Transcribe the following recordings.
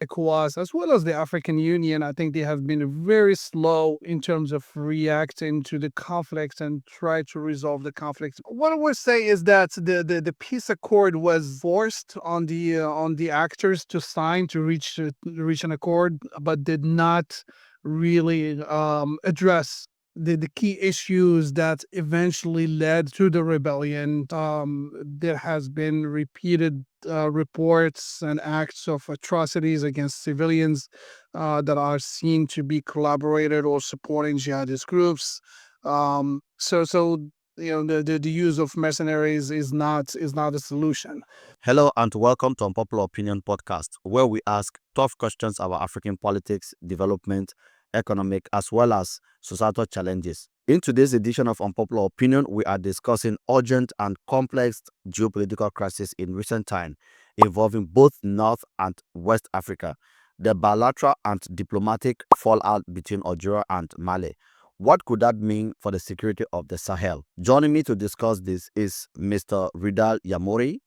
ECOWAS, as well as the African Union, I think they have been very slow in terms of reacting to the conflicts and try to resolve the conflicts. What I would say is that the peace accord was forced on the actors to sign to reach an accord, but did not really address the key issues that eventually led to the rebellion. There has been repeated reports and acts of atrocities against civilians that are seen to be collaborated or supporting jihadist groups. The use of mercenaries is not a solution. Hello and welcome to Unpopular Opinion podcast, where we ask tough questions about African politics, development, economic, as well as societal challenges. In today's edition of Unpopular Opinion, we are discussing urgent and complex geopolitical crisis in recent time, involving both North and West Africa, the bilateral and diplomatic fallout between Algeria and Mali. What could that mean for the security of the Sahel? Joining me to discuss this is Mr. Rida Lyammouri.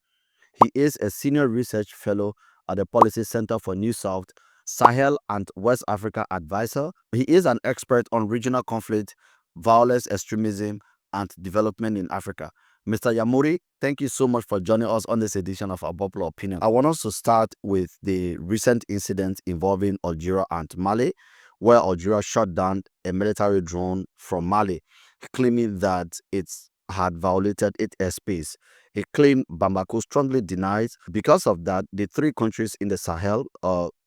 He is a senior research fellow at the Policy Center for New South, Sahel and West Africa advisor. He is an expert on regional conflict, violence, extremism, and development in Africa. Mr. Yamuri, thank you so much for joining us on this edition of Our Popular Opinion. I want us to start with the recent incident involving Algeria and Mali, where Algeria shot down a military drone from Mali, claiming that it had violated its airspace. A claim Bamako strongly denies. Because of that, the three countries in the Sahel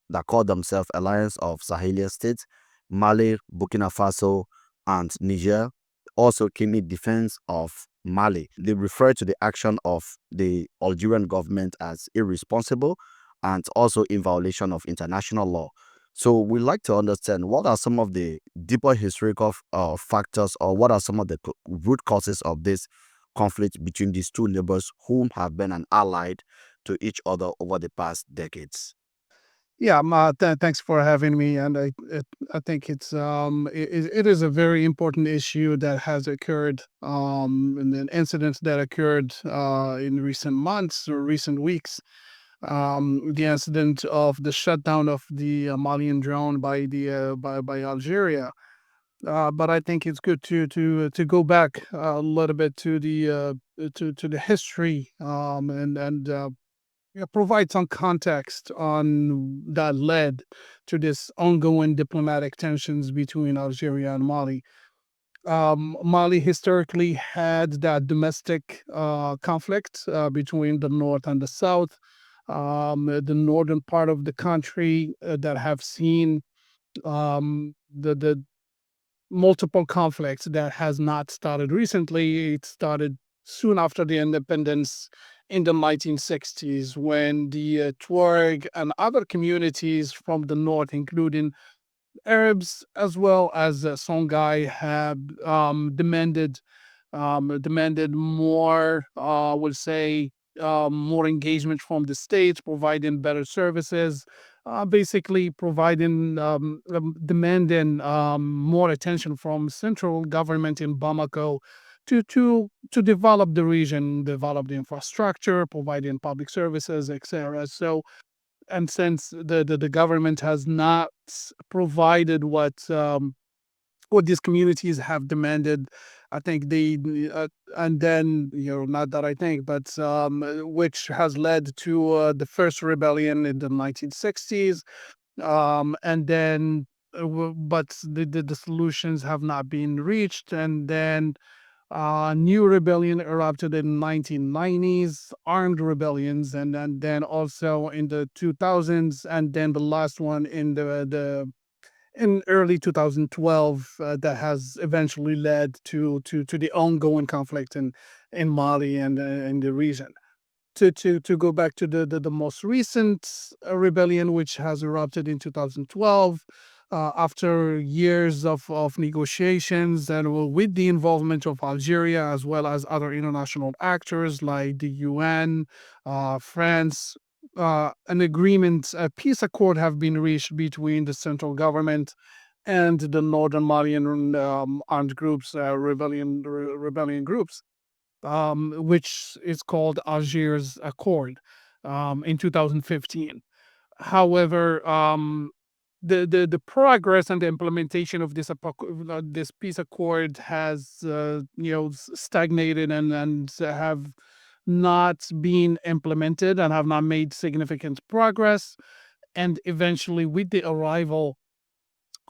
that call themselves Alliance of Sahelian States, Mali, Burkina Faso, and Niger, also came in defense of Mali. They refer to the action of the Algerian government as irresponsible and also in violation of international law. So we'd like to understand what are some of the deeper historical factors, or what are some of the root causes of this conflict between these two neighbors whom have been an allied to each other over the past decades. Yeah, thanks for having me. And I think it is a very important issue that has occurred, and an incident that occurred in recent months or recent weeks. The incident of the shutdown of the Malian drone by Algeria. But I think it's good to go back a little bit to the history, and yeah, provide some context on that led to this ongoing diplomatic tensions between Algeria and Mali. Mali historically had that domestic conflict between the north and the south. The northern part of the country that have seen the multiple conflicts that has not started recently. It started soon after the independence in the 1960s, when the Tuareg and other communities from the north, including Arabs as well as Songhai, have demanded more, we'll say, more engagement from the states, providing better services, basically providing, demanding more attention from central government in Bamako to develop the region, develop the infrastructure, providing public services, etc. So, and since the government has not provided what these communities have demanded, I think and then, not that I think, but which has led to the first rebellion in the 1960s, and then, but the solutions have not been reached, and then new rebellion erupted in 1990s, armed rebellions, and then also in the 2000s, and then the last one in the in early 2012, that has eventually led to the ongoing conflict in Mali and in the region. To go back to the most recent rebellion, which has erupted in 2012, after years of negotiations, and with the involvement of Algeria as well as other international actors like the UN, France, an agreement, a peace accord have been reached between the central government and the northern Malian armed groups, rebellion groups, which is called Algiers Accord, in 2015. However, the progress and the implementation of this peace accord has stagnated and have not been implemented and have not made significant progress. And eventually, with the arrival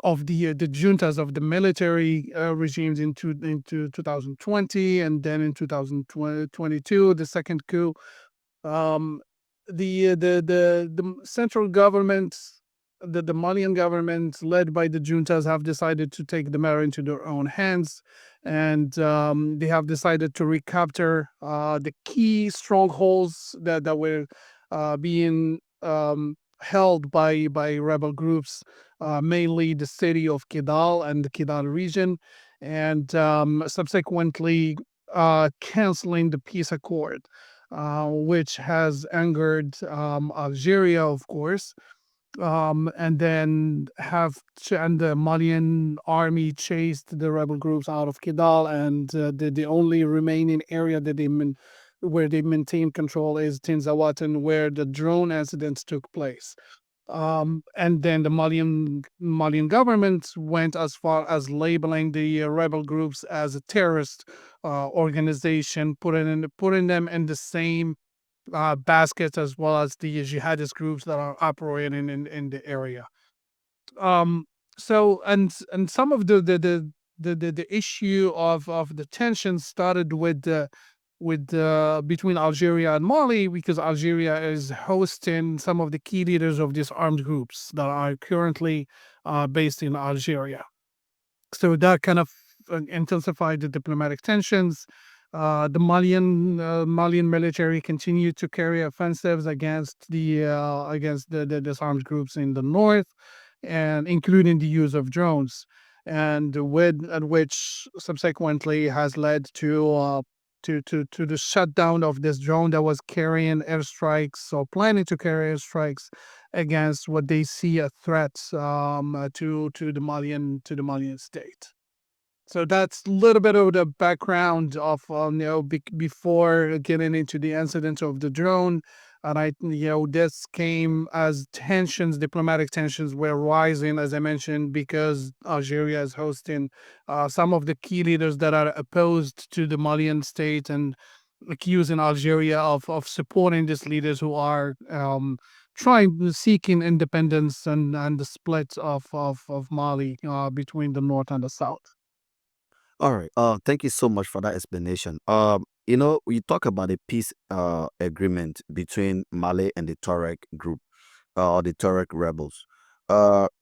of the juntas of the military regimes into 2020 and then in 2022, the second coup, um, the central government, the Malian government, led by the juntas, have decided to take the matter into their own hands, and they have decided to recapture the key strongholds that were being held by rebel groups, mainly the city of Kidal and the Kidal region, and subsequently canceling the peace accord, which has angered Algeria, of course. And then and the Malian army chased the rebel groups out of Kidal, and the only remaining area where they maintain control is Tinzawatin, where the drone incidents took place. And then the Malian government went as far as labeling the rebel groups as a terrorist organization, putting them in the same baskets as well as the jihadist groups that are operating in the area. Um, so and some of the issue of the tension started with between Algeria and Mali, because Algeria is hosting some of the key leaders of these armed groups that are currently based in Algeria. So that kind of intensified the diplomatic tensions. The Malian military continued to carry offensives against the disarmed groups in the north, and including the use of drones, and which subsequently has led to the shutdown of this drone that was carrying airstrikes or planning to carry airstrikes against what they see a threat to the Malian state. So that's a little bit of the background of before getting into the incident of the drone. And this came as diplomatic tensions were rising, as I mentioned, because Algeria is hosting some of the key leaders that are opposed to the Malian state, and accusing Algeria of supporting these leaders who are seeking independence and the split of Mali between the north and the south. All right. Thank you so much for that explanation. We talk about a peace agreement between Mali and the Tuareg group, or the Tuareg rebels.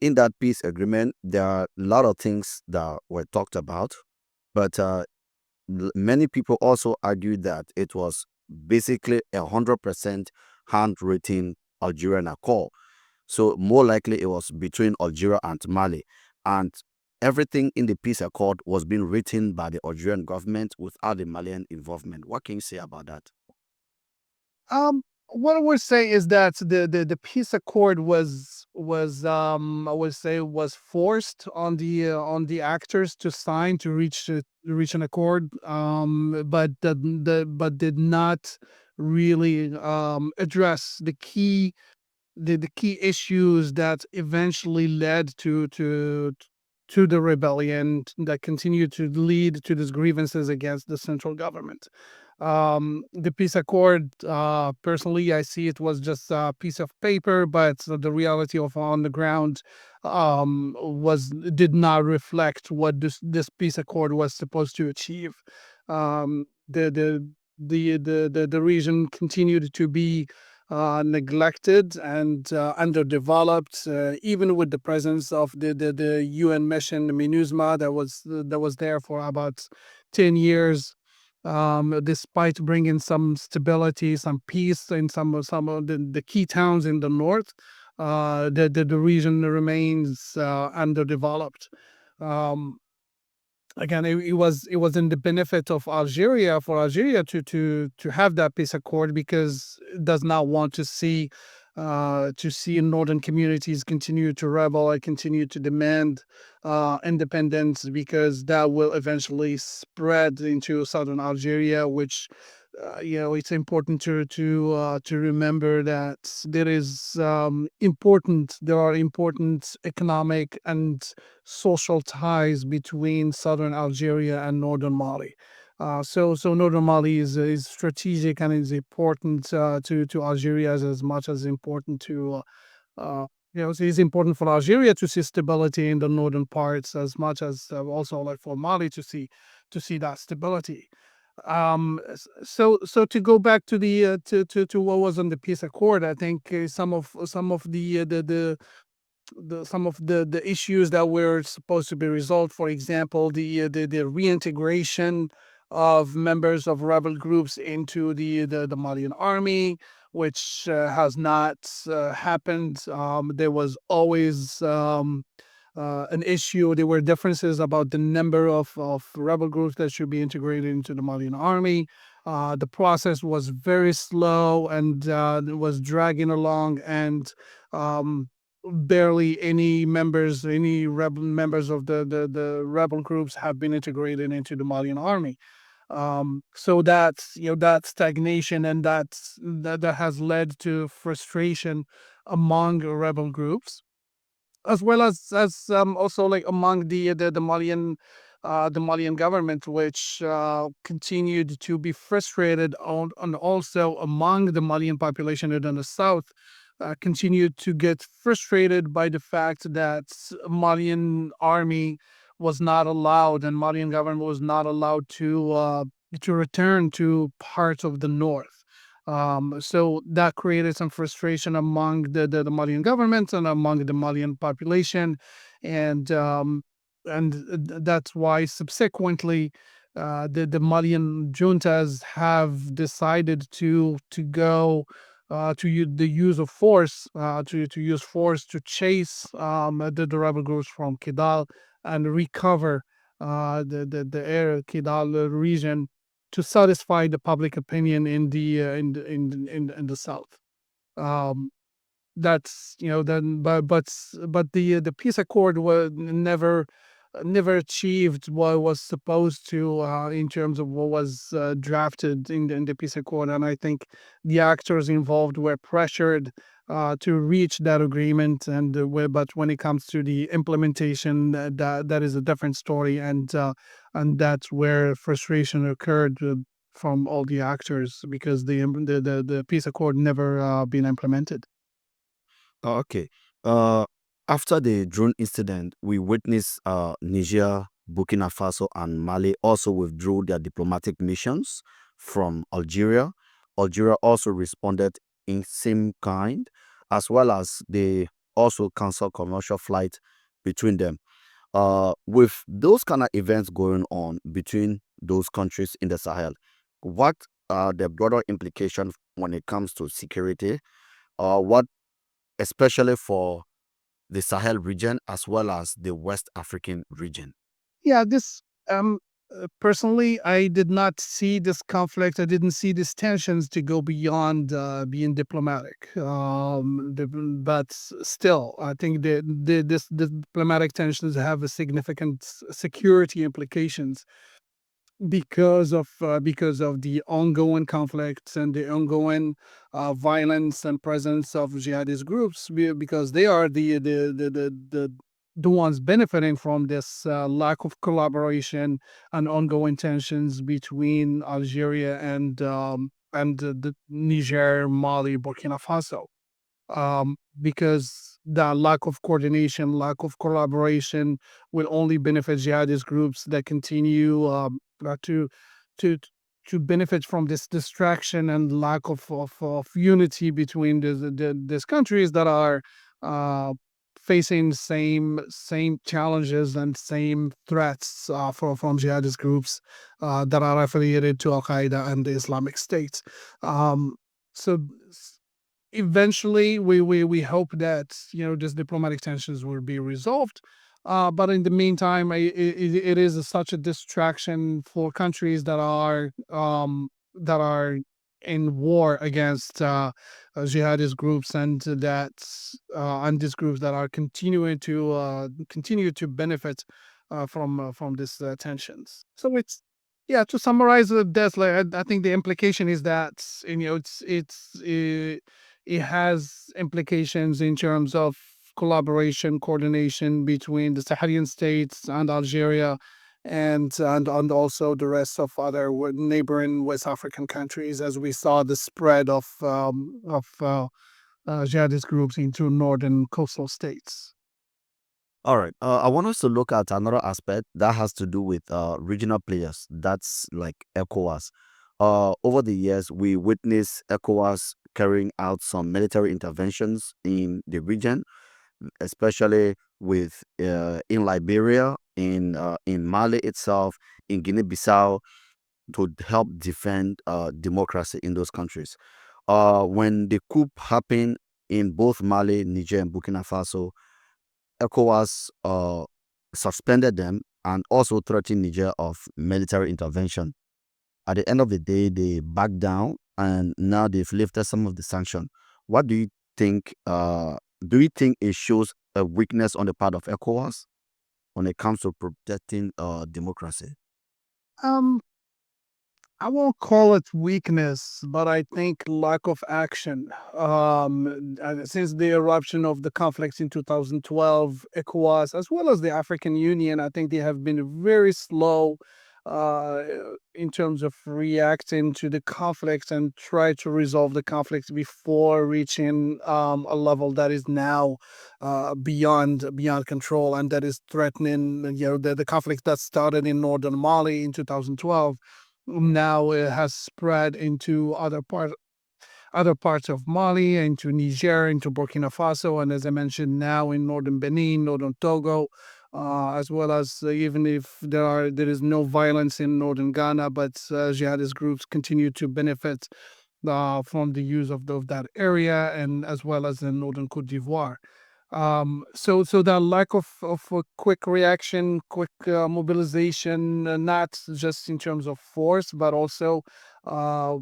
In that peace agreement, there are a lot of things that were talked about, but many people also argue that it was basically 100% handwritten Algerian accord. So more likely it was between Algeria and Mali. And everything in the peace accord was being written by the Algerian government without the Malian involvement. What can you say about that? What I would say is that the peace accord I would say was forced on the actors to sign to reach an accord, but did not really address the key issues that eventually led to the rebellion that continued to lead to these grievances against the central government. The peace accord, personally, I see it was just a piece of paper, but the reality of on the ground was did not reflect what this peace accord was supposed to achieve. The region continued to be neglected and underdeveloped, even with the presence of the UN mission MINUSMA that was there for about 10 years. Despite bringing some stability, some peace in some of the key towns in the north, the region remains underdeveloped. Um, Again, it was in the benefit of Algeria, for Algeria to have that peace accord, because it does not want to see to see northern communities continue to rebel and continue to demand independence, because that will eventually spread into southern Algeria, which it's important to remember that there are important economic and social ties between southern Algeria and northern Mali. So northern Mali is strategic and is important to Algeria as much as important to it is important for Algeria to see stability in the northern parts as much as also like for Mali to see that stability. So to go back to the to what was on the peace accord, I think some of the issues that were supposed to be resolved. For example, the reintegration of members of rebel groups into the Malian army, which has not happened. There was always an issue. There were differences about the number of rebel groups that should be integrated into the Malian army. The process was very slow and it was dragging along, and barely any rebel members of the rebel groups have been integrated into the Malian army. So that stagnation and that has led to frustration among rebel groups, as well as also like among the Malian government, which continued to be frustrated on, and also among the Malian population in the south, continued to get frustrated by the fact that Malian army was not allowed, and Malian government was not allowed to return to parts of the north. So that created some frustration among the Malian government and among the Malian population, and that's why subsequently the Malian juntas have decided to go the use of force to use force to chase the rebel groups from Kidal and recover the air Kidal region to satisfy the public opinion in the south. Um, that's then but the peace accord was never achieved what was supposed to in terms of what was drafted in the peace accord, and I think the actors involved were pressured to reach that agreement, and but when it comes to the implementation, that is a different story, and that's where frustration occurred from all the actors, because the peace accord never been implemented. Okay. Uh, After the drone incident, we witnessed Niger, Burkina Faso, and Mali also withdrew their diplomatic missions from Algeria. Algeria also responded in same kind, as well as they also canceled commercial flight between them. With those kind of events going on between those countries in the Sahel, what are the broader implications when it comes to security? What especially for the Sahel region as well as the West African region. Yeah, this personally, I did not see this conflict. I didn't see these tensions to go beyond being diplomatic. But still, I think the diplomatic tensions have a significant security implications because of the ongoing conflicts and the ongoing violence and presence of jihadist groups, because they are the ones benefiting from this lack of collaboration and ongoing tensions between Algeria and the Niger, Mali, Burkina Faso, because the lack of coordination, lack of collaboration will only benefit jihadist groups that continue to to to benefit from this distraction and lack of unity between these countries that are uh, facing same challenges and same threats from jihadist groups that are affiliated to Al Qaeda and the Islamic State. Um, so eventually we hope that these diplomatic tensions will be resolved, but in the meantime it is such a distraction for countries that are in war against jihadist groups, and these groups that are continue to benefit from these tensions. So it's yeah. To summarize this, like I think the implication is that it has implications in terms of collaboration, coordination between the Sahelian states and Algeria, and also the rest of other neighboring West African countries, as we saw the spread of jihadist groups into northern coastal states. All right. I want us to look at another aspect that has to do with regional players. That's like ECOWAS. Over the years, we witnessed ECOWAS carrying out some military interventions in the region, especially with in Liberia, in Mali itself, in Guinea-Bissau, to help defend democracy in those countries. When the coup happened in both Mali, Niger, and Burkina Faso, ECOWAS suspended them and also threatened Niger of military intervention. At the end of the day, they backed down and now they've lifted some of the sanction. What do you think? Do you think it shows a weakness on the part of ECOWAS when it comes to protecting democracy? Um, I won't call it weakness, but I think lack of action. Since the eruption of the conflicts in 2012, ECOWAS, as well as the African Union, I think they have been very slow uh, in terms of reacting to the conflicts and try to resolve the conflicts before reaching a level that is now beyond control, and that is threatening. The conflict that started in northern Mali in 2012 now it has spread into other parts of Mali, into Niger, into Burkina Faso, and as I mentioned, now in northern Benin, northern Togo, as well as even if there is no violence in northern Ghana, but jihadist groups continue to benefit from the use of that area, and as well as in northern Cote d'Ivoire. So that lack of a quick reaction, quick mobilization, not just in terms of force, but also uh,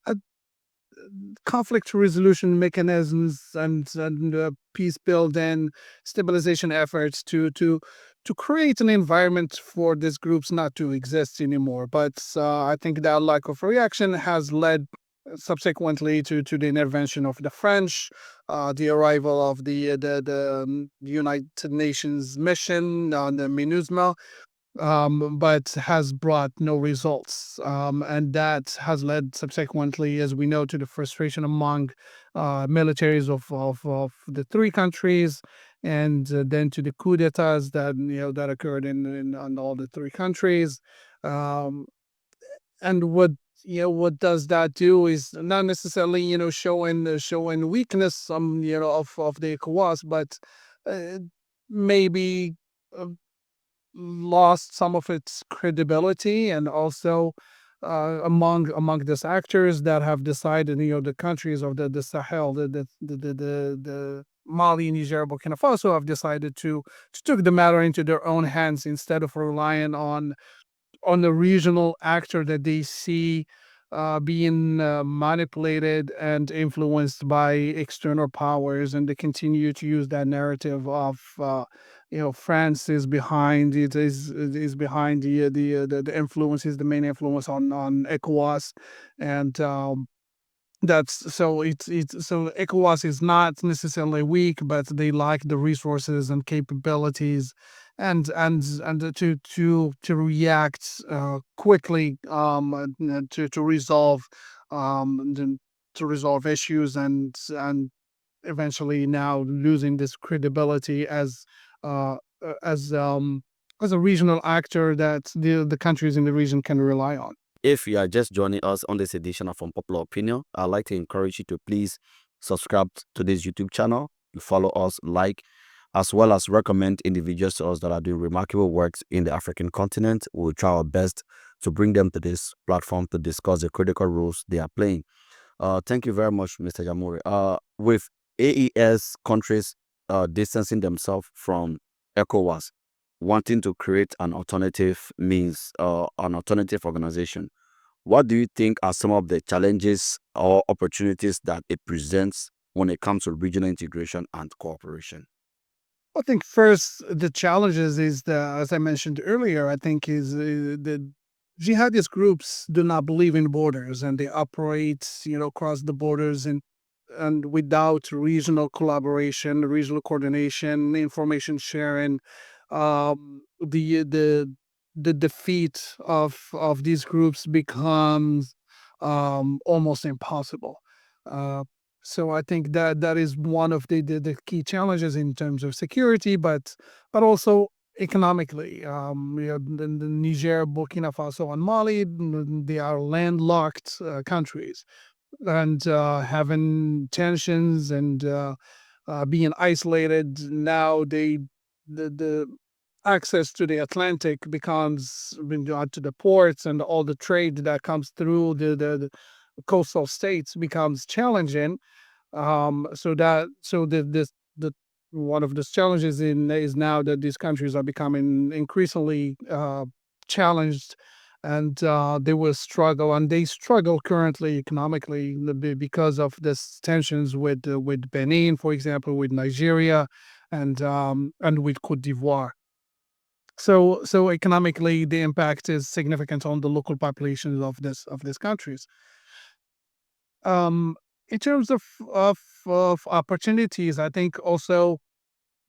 a conflict resolution mechanisms and peace building, stabilization efforts to create an environment for these groups not to exist anymore. But I think that lack of reaction has led subsequently to the intervention of the French, the arrival of the United Nations mission on the MINUSMA, but has brought no results. And that has led subsequently, as we know, to the frustration among militaries of the three countries, and then to the coup d'etats that occurred in all the three countries. Um, and what does that do is not necessarily showing weakness of the ECOWAS, but uh, maybe uh, lost some of its credibility, and also among these actors that have decided, the countries of the Sahel, the Mali, Niger, Burkina Faso have decided to took the matter into their own hands instead of relying on the regional actor that they see being manipulated and influenced by external powers, and they continue to use that narrative of France is behind is behind the influence, is the main influence on ECOWAS, and that's so it's so ECOWAS is not necessarily weak, but they lack the resources and capabilities, and to react quickly, to resolve to resolve issues, and eventually now losing this credibility uh uh, as um as a regional actor that the countries in the region can rely on. If you are just joining us on this edition of Unpopular Opinion, I'd like to encourage you to please subscribe to this YouTube channel, follow us, like, as well as recommend individuals to us that are doing remarkable works in the African continent. We'll try our best to bring them to this platform to discuss the critical roles they are playing. Thank you very much, Mr. Lyammouri. With AES countries distancing themselves from ECOWAS, wanting to create an alternative means, an alternative organization, What do you think are some of the challenges or opportunities that it presents when it comes to regional integration and cooperation? I think first the challenges is the, as I mentioned earlier, I think is the jihadist groups do not believe in borders and they operate, across the borders and without regional collaboration, regional coordination, information sharing, the defeat of these groups becomes almost impossible. Uh, so I think that is one of the key challenges in terms of security, but also economically. The Niger, Burkina Faso, and Mali, they are landlocked countries, and having tensions and being isolated. Now the access to the Atlantic becomes to the ports, and all the trade that comes through the coastal states becomes challenging. The one of the challenges in is now that these countries are becoming increasingly challenged, and they will struggle, and they struggle currently economically because of this tensions with Benin, for example, with Nigeria, and with Cote d'Ivoire. So economically, the impact is significant on the local populations of these countries. Um, in terms of opportunities, I think also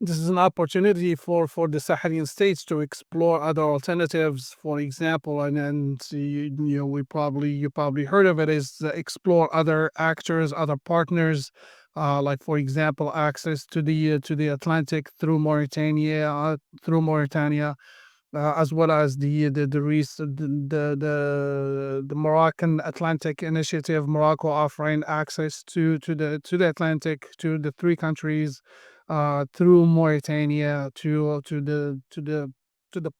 this is an opportunity for the Sahelian states to explore other alternatives. For example, and you probably heard of it, is explore other actors, other partners, like for example, access to the Atlantic through Mauritania, as well as the Moroccan Atlantic Initiative, Morocco offering access to the Atlantic, to the three countries, through Mauritania to the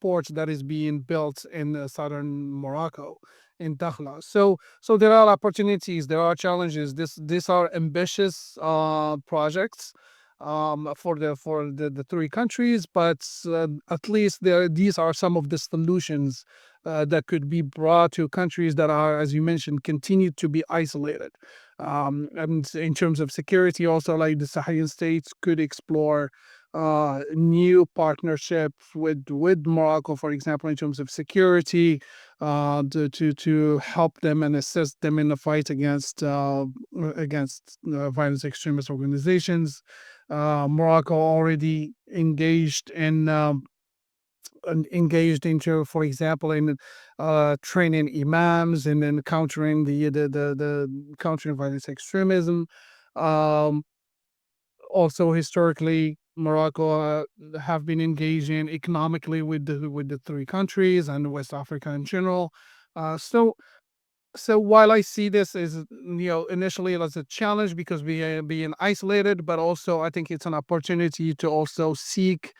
port that is being built in southern Morocco, in Dakhla. So there are opportunities, there are challenges. These are ambitious projects for the three countries, but at least these are some of the solutions that could be brought to countries that are, as you mentioned, continue to be isolated. And in terms of security, also like the Sahelian states could explore new partnerships with Morocco, for example, in terms of security, to help them and assist them in the fight against violent extremist organizations. Morocco already engaged into, for example, in training imams and then countering the countering violence extremism. Um, Also, historically, Morocco have been engaging economically with the three countries and West Africa in general. So while I see this as initially as a challenge because we are being isolated, but also I think it's an opportunity to also seek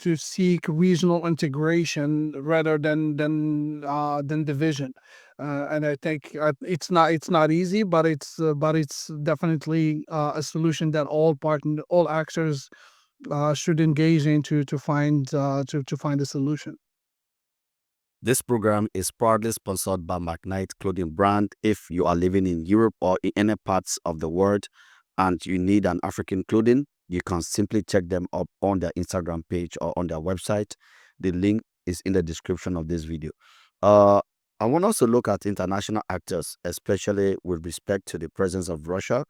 to seek regional integration rather than division. And I think it's not easy, but it's definitely a solution that all actors should engage in to find a solution. This program is proudly sponsored by McKnight Clothing Brand. If you are living in Europe or in any parts of the world and you need an African clothing, you can simply check them up on their Instagram page or on their website. The link is in the description of this video. Uh, I want us to look at international actors, especially with respect to the presence of Russia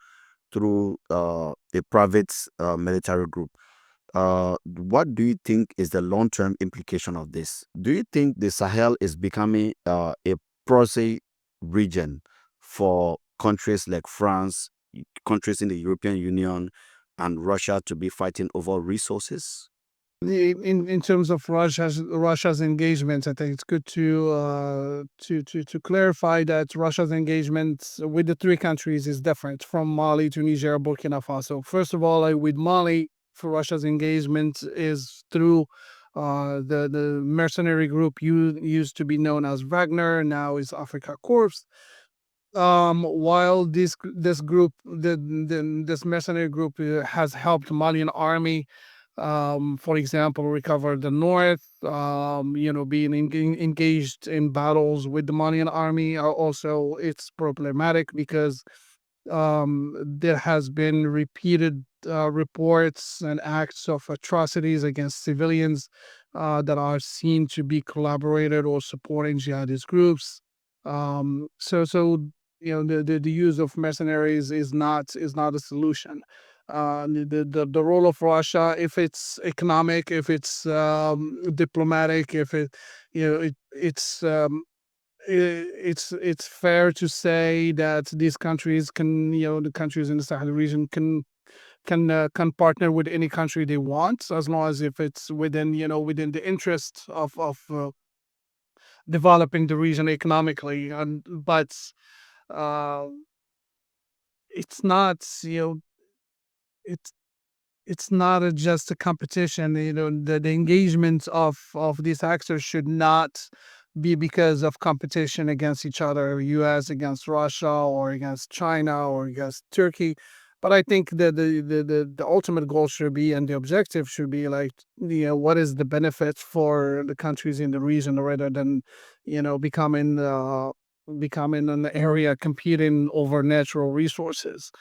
through a private military group. What do you think is the long-term implication of this? Do you think the Sahel is becoming a proxy region for countries like France, countries in the European Union, and Russia to be fighting over resources? In terms of Russia's engagement, I think it's good to clarify that Russia's engagement with the three countries is different from Mali to Niger, Burkina Faso. First of all, with Mali, for Russia's engagement is through the mercenary group used to be known as Wagner, now is Africa Corps. While this group, this mercenary group has helped Malian army For example, recover the north, being engaged in battles with the Malian army. Also, it's problematic because there has been repeated reports and acts of atrocities against civilians that are seen to be collaborated or supporting jihadist groups. The use of mercenaries is not a solution. The role of Russia, if it's economic, if it's diplomatic, if it you know it it's it's fair to say that these countries can, the countries in the Sahel region can partner with any country they want, as long as if it's within the interest of developing the region economically. And but uh, it's not it's it's not just a competition. The engagement of these actors should not be because of competition against each other, U.S. against Russia or against China or against Turkey. But I think that the ultimate goal should be, and the objective should be, like, what is the benefit for the countries in the region, rather than becoming an area competing over natural resources.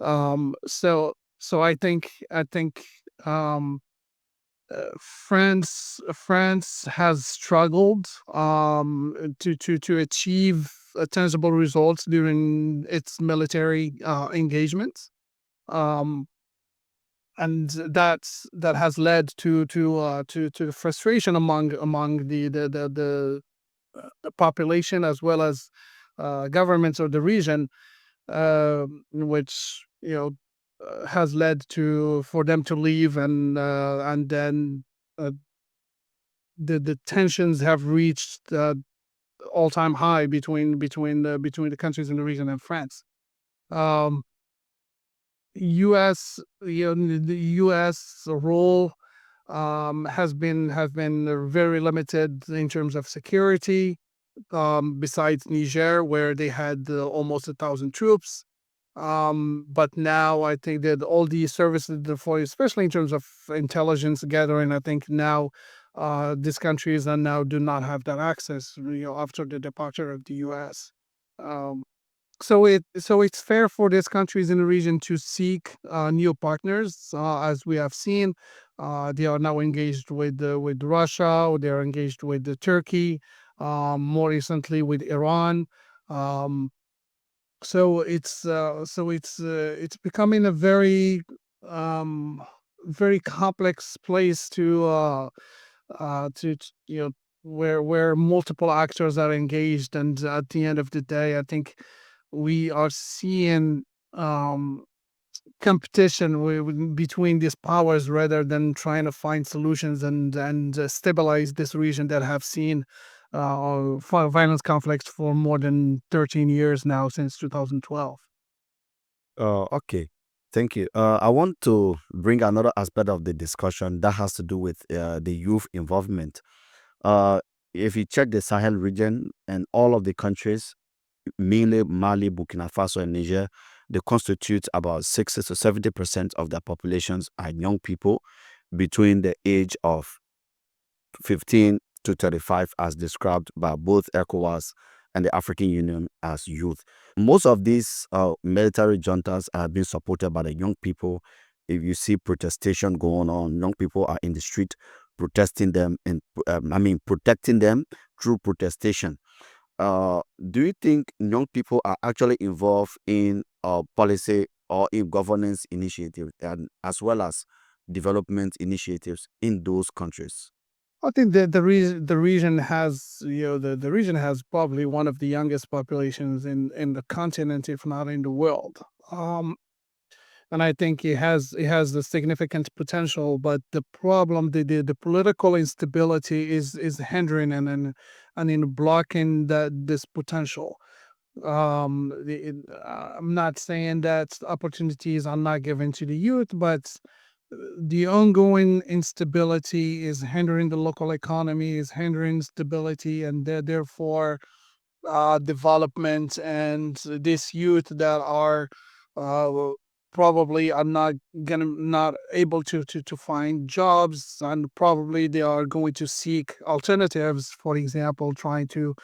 So I think um, France has struggled to achieve tangible results during its military engagements, um, and that has led to frustration among the population, as well as governments of the region, which has led to for them to leave, and then uh, the tensions have reached all time high between the countries in the region and France. Um, U.S. The U.S. role has been very limited in terms of security. Besides Niger, where they had almost 1,000 troops. But now I think that all these services deploy, especially in terms of intelligence gathering, I think now these countries are now do not have that access, after the departure of the U.S. Um, so it's fair for these countries in the region to seek new partners, as we have seen. They are now engaged with Russia, or they are engaged with Turkey, more recently with Iran. Um, so it's becoming a um very complex place to where multiple actors are engaged, and at the end of the day, I think we are seeing um competition between these powers, rather than trying to find solutions and stabilize this region that have seen violence conflicts for more than 13 years now, since 2012. Okay, thank you. I want to bring another aspect of the discussion that has to do with the youth involvement. Uh, if you check the Sahel region and all of the countries, mainly Mali, Burkina Faso, and Niger, they constitute about 60 to 70% of their populations are young people between the age of 15 to 35, as described by both ECOWAS and the African Union as youth. Most of these military juntas are being supported by the young people. If you see protestation going on, young people are in the street protesting them, and protecting them through protestation. Do you think young people are actually involved in policy or in governance initiatives, and as well as development initiatives in those countries? I think that the region has probably one of the youngest populations in the continent, if not in the world. And I think it has the significant potential, but the problem, the political instability is hindering and in blocking this potential. I'm not saying that opportunities are not given to the youth, but the ongoing instability is hindering the local economy, is hindering stability, and therefore development. And this youth that are uh, probably are not able to find jobs, and probably they are going to seek alternatives. For example, trying to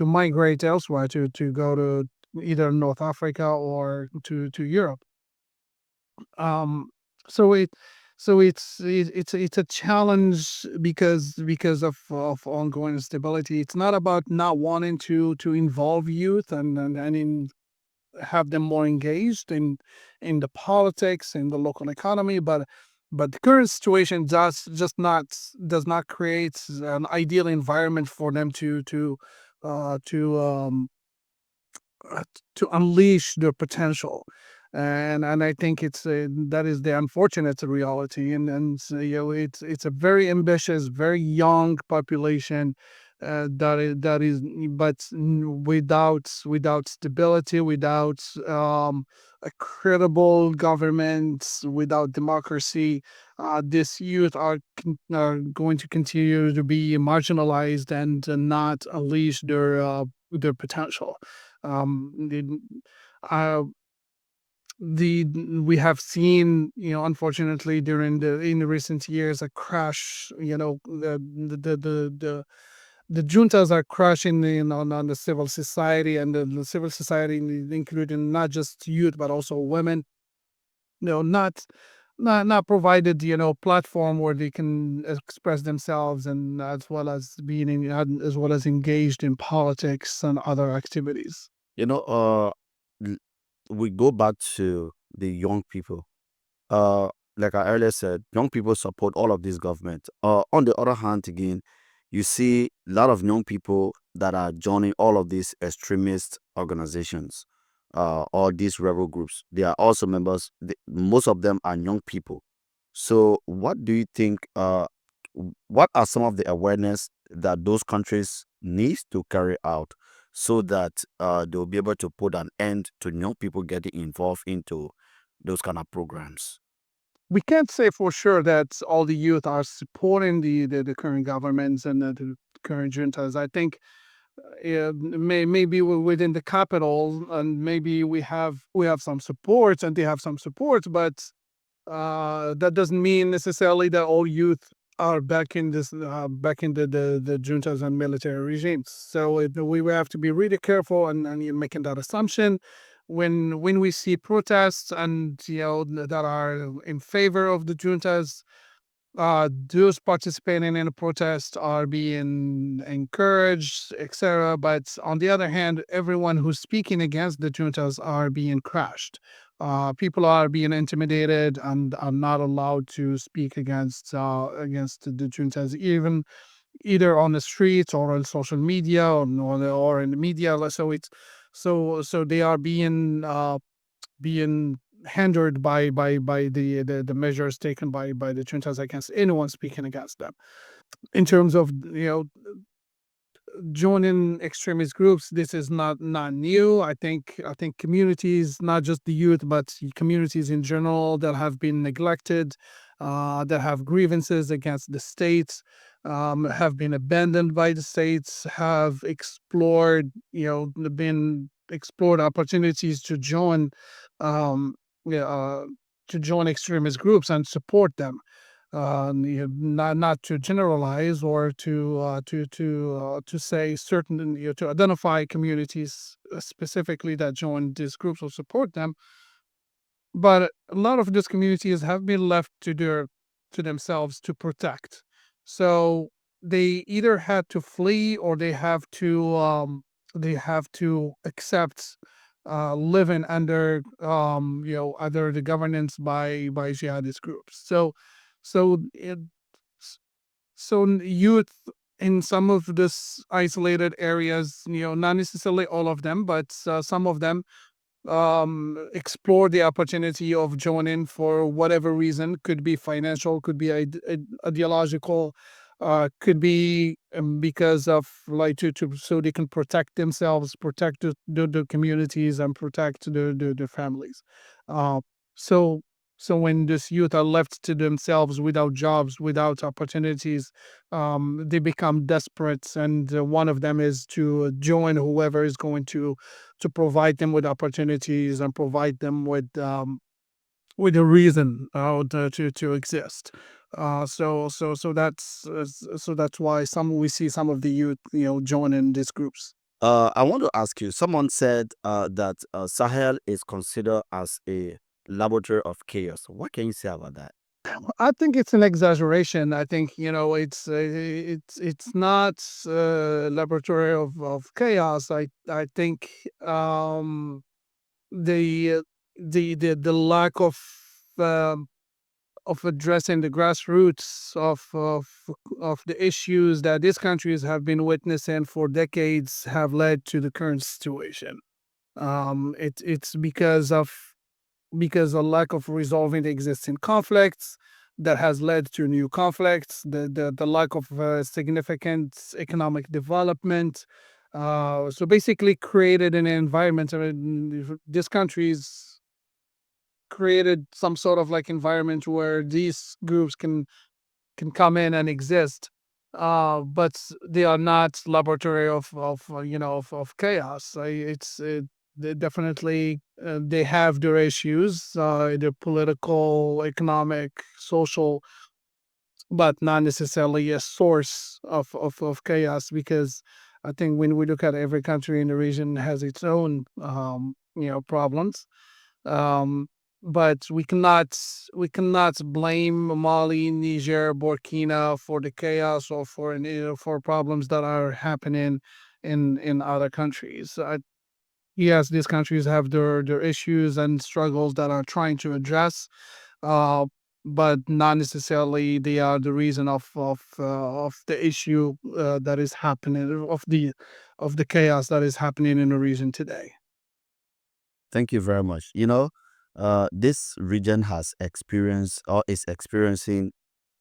migrate elsewhere, to go to either North Africa or to Europe. Um, so it it's a challenge because of ongoing instability. It's not about not wanting to involve youth and in have them more engaged in the politics, in the local economy, but the current situation does not create an ideal environment for them uh, to um, to unleash their potential. And I think that is the unfortunate reality. And it's a very ambitious, very young population, that is but without stability, without a credible government, without democracy. This youth are going to continue to be marginalized and not unleash their potential. um, the, uh, the we have seen, unfortunately, in the recent years, a crash. The juntas are crashing on the civil society, and the civil society, including not just youth but also women. Not provided platform where they can express themselves, and as well as engaged in politics and other activities. You know, l- we go back to the young people. Like I earlier said, young people support all of these government. On the other hand, again, you see a lot of young people that are joining all of these extremist organizations, or these rebel groups. They are also members. Most of them are young people. So, what do you think? What are some of the awareness that those countries needs to carry out so that they'll be able to put an end to young people getting involved into those kind of programs? We can't say for sure that all the youth are supporting the current governments and the current juntas. I think maybe within the capital, and maybe we have some support and they have some support, but that doesn't mean necessarily that all youth are back in the juntas and military regimes. So we will have to be really careful, and you're making that assumption. When we see protests and that are in favor of the juntas, those participating in a protest are being encouraged, etc. But on the other hand, everyone who's speaking against the juntas are being crushed. People are being intimidated and are not allowed to speak against the juntas, even either on the streets or on social media, or in the media. So they are being hindered by the measures taken by the juntas against anyone speaking against them. In terms of joining extremist groups, this is not new. I think communities, not just the youth, but communities in general that have been neglected, that have grievances against the states, have been abandoned by the states, have been explored opportunities um, yeah, uh, to join extremist groups and support them. Not to generalize or to say certain, to identify communities specifically that join these groups or support them, but a lot of these communities have been left to themselves to protect. So they either had to flee, or they have to accept living under the governance by jihadist groups. So youth in some of this isolated areas, not necessarily all of them, but some of them explore the opportunity of joining for whatever reason. Could be financial, could be ideological, could be because of, like, to so they can protect themselves, protect the communities, and protect the families. uh, so so when this youth are left to themselves without jobs, without opportunities, they become desperate, and one of them is to join whoever is going to provide them with opportunities and provide them with a reason to exist. So that's why some we see some of the youth join in these groups. I want to ask you. Someone said that Sahel is considered as a laboratory of chaos. What can you say about that? I think it's an exaggeration. I think it's not laboratory of chaos. I think the the lack um, of addressing the grassroots of the issues that these countries have been witnessing for decades have led to the current situation. It's because a lack of resolving the existing conflicts that has led to new conflicts, the lack of significant economic development. So basically, created an environment. I mean, these countries created some sort of like environment where these groups can come in and exist, but they are not laboratory of chaos. They definitely they have their issues, their political, economic, social, but not necessarily a source of chaos. Because I think when we look at every country in the region has its own problems, um, but we cannot blame Mali, Niger, Burkina for the chaos or for problems that are happening in other countries. Yes, these countries have their issues and struggles that are trying to address, uh, but not necessarily they are the reason of the issue that is happening of the chaos that is happening in the region today. Thank you very much. This region has experienced or is experiencing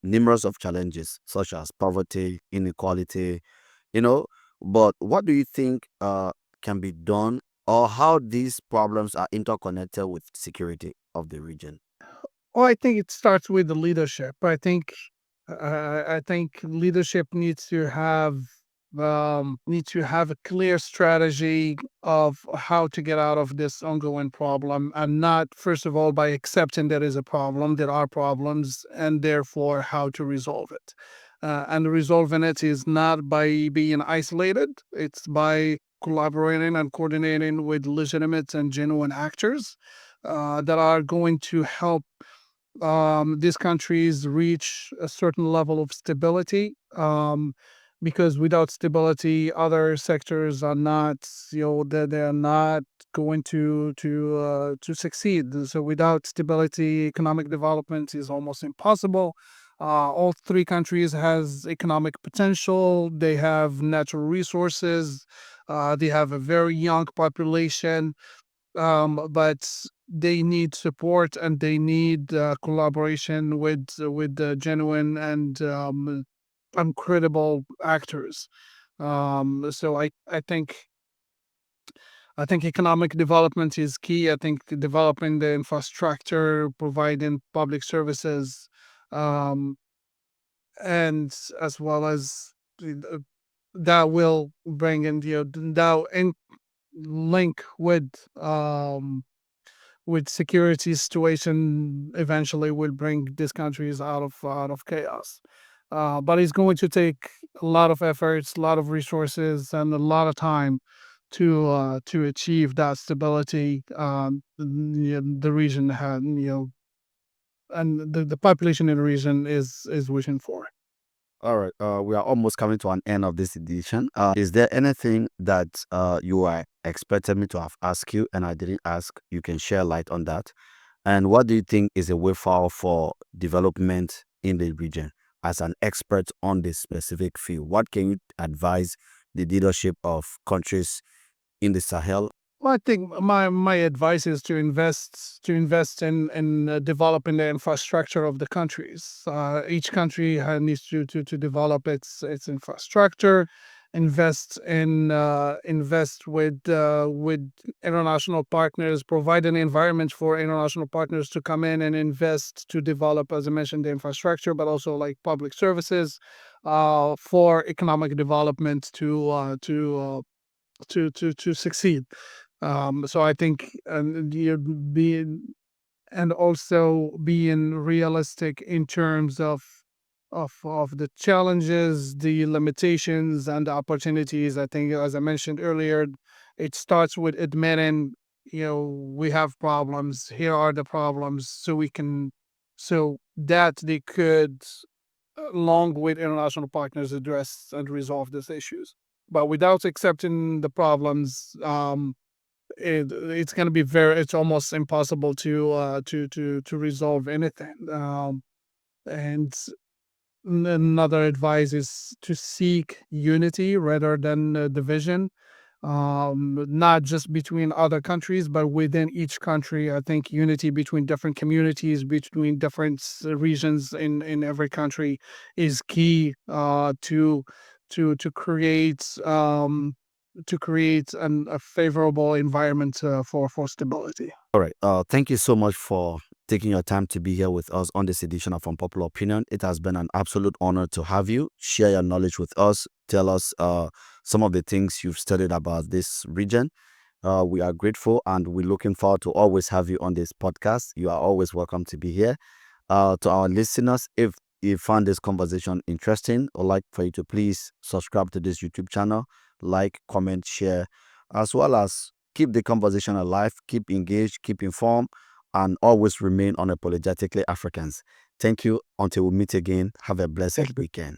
numerous of challenges such as poverty, inequality, you know. But what do you think can be done, or how these problems are interconnected with security of the region? Well, I think it starts with the leadership. I think leadership needs to have a clear strategy of how to get out of this ongoing problem, and not first of all by accepting there is a problem, there are problems, and therefore how to resolve it. And resolving it is not by being isolated; it's by collaborating and coordinating with legitimate and genuine actors that are going to help these countries reach a certain level of stability. Because without stability, other sectors are not, they're not going to succeed. So without stability, economic development is almost impossible. All three countries has economic potential. They have natural resources. They have a very young population, but they need support and they need collaboration with genuine and credible actors. So I think economic development is key. I think developing the infrastructure, providing public services, um, and as well as uh, that will bring in that in link with security situation eventually will bring these countries out of chaos. But it's going to take a lot of efforts, a lot of resources, and a lot of time to achieve that stability. The region had and the population in the region is wishing for. All right, we are almost coming to an end of this edition. Is there anything that you are expecting me to have asked you and I didn't ask? You can share light on that. And what do you think is a way forward for development in the region? As an expert on this specific field, what can you advise the leadership of countries in the Sahel? Well, I think my advice is to invest in developing the infrastructure of the countries. Each country needs to develop its infrastructure, invest with international partners, provide an environment for international partners to come in and invest to develop, as I mentioned, the infrastructure, but also like public services for economic development to succeed. So I think you're being and also being realistic in terms of the challenges, the limitations, and the opportunities. I think, as I mentioned earlier, it starts with admitting, we have problems. Here are the problems, so that they could, along with international partners, address and resolve these issues. But without accepting the problems, it's going to be it's almost impossible to resolve anything. And another advice is to seek unity rather than division, not just between other countries, but within each country. I think unity between different communities, between different regions in every country is key, to create, a favorable environment for stability. All right. Thank you so much for taking your time to be here with us on this edition of Unpopular Opinion. It has been an absolute honor to have you share your knowledge with us. Tell us some of the things you've studied about this region. We are grateful and we're looking forward to always have you on this podcast. You are always welcome to be here. To our listeners, if you found this conversation interesting, I'd like for you to please subscribe to this YouTube channel, like, comment, share, as well as keep the conversation alive, keep engaged, keep informed, and always remain unapologetically Africans. Thank you. Until we meet again, have a blessed weekend.